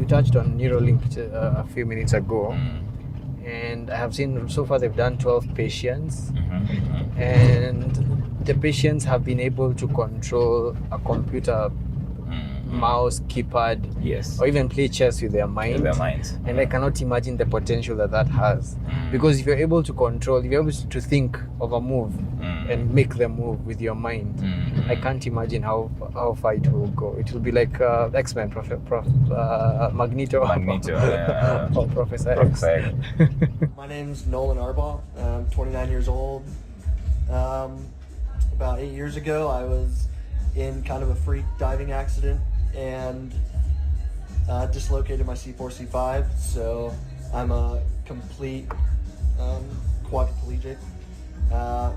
we touched on Neuralink a few minutes ago, and I have seen so far they've done 12 patients, and the patients have been able to control a computer, mouse, keypad, Yes. or even play chess with their mind. And I cannot imagine the potential that has, because if you're able to control, if you're able to think of a move and make them move with your mind, I can't imagine how far it will go. It will be like X-Men, Magneto, or Professor X. My name's Nolan Arbaugh. I'm 29 years old. About 8 years ago, I was in kind of a freak diving accident and dislocated my C4, C5. So I'm a complete quadriplegic.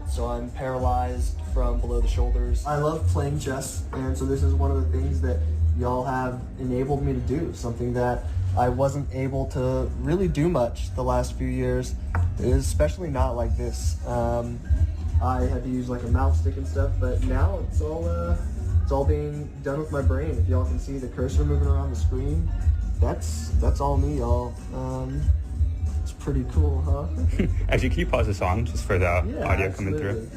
So I'm paralyzed from below the shoulders. I love playing chess, and so this is one of the things that y'all have enabled me to do, something that I wasn't able to really do much the last few years, especially not like this. I had to use like a mouse stick and stuff, but now it's all being done with my brain. If y'all can see the cursor moving around the screen, that's all me, y'all. It's pretty cool, huh? Actually, can you pause the song just for the audio coming through?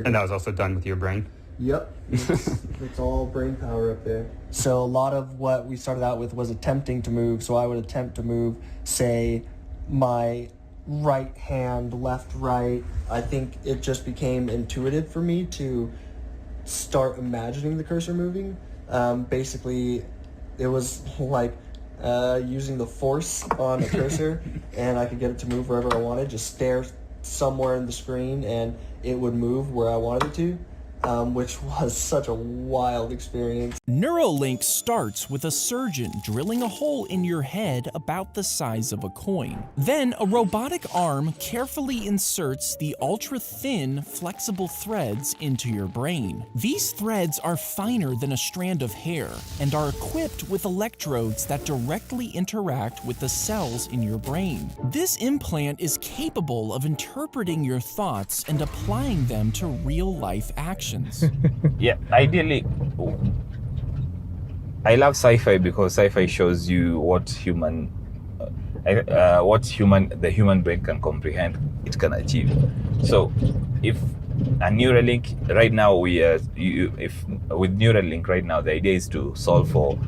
And that was also done with your brain? Yep, it's all brain power up there. So a lot of what we started out with was attempting to move. So I would attempt to move, say, my right hand, left, right. I think it just became intuitive for me to start imagining the cursor moving. Basically, it was like using the force on a cursor, and I could get it to move wherever I wanted. Just stare somewhere in the screen, and it would move where I wanted it to. Which was such a wild experience. Neuralink starts with a surgeon drilling a hole in your head about the size of a coin. Then a robotic arm carefully inserts the ultra-thin, flexible threads into your brain. These threads are finer than a strand of hair and are equipped with electrodes that directly interact with the cells in your brain. This implant is capable of interpreting your thoughts and applying them to real-life actions. Yeah, ideally, I love sci-fi because sci-fi shows you what the human brain can comprehend, it can achieve. So, if a Neuralink right now, with Neuralink right now, the idea is to solve for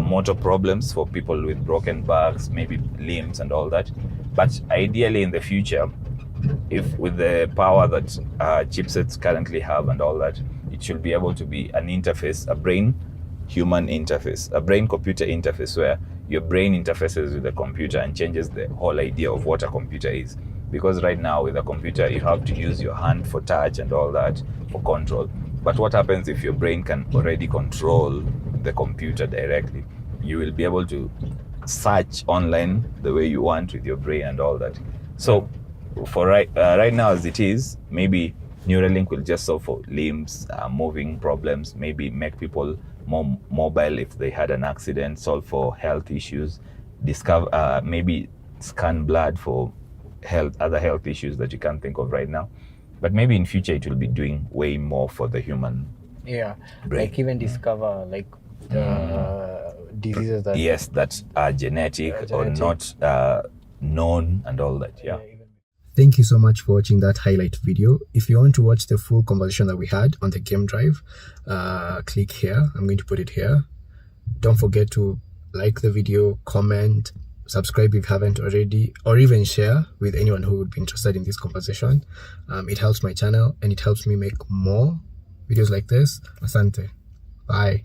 motor problems for people with broken backs, maybe limbs and all that. But ideally, in the future, if with the power that chipsets currently have and all that, it should be able to be an interface, a brain-human interface, a brain-computer interface where your brain interfaces with the computer and changes the whole idea of what a computer is. Because right now with a computer, you have to use your hand for touch and all that for control. But what happens if your brain can already control the computer directly? You will be able to search online the way you want with your brain and all that. So for right now as it is, maybe Neuralink will just solve for limbs, moving problems, maybe make people more mobile if they had an accident, solve for health issues, discover, maybe scan blood for other health issues that you can't think of right now. But maybe in future it will be doing way more for the human brain. Like even discover like diseases that are genetic or not known and all that. Thank you so much for watching that highlight video. If you want to watch the full conversation that we had on the game drive, click here. I'm going to put it here. Don't forget to like the video, comment, subscribe if you haven't already, or even share with anyone who would be interested in this conversation. It helps my channel and it helps me make more videos like this. Asante. Bye.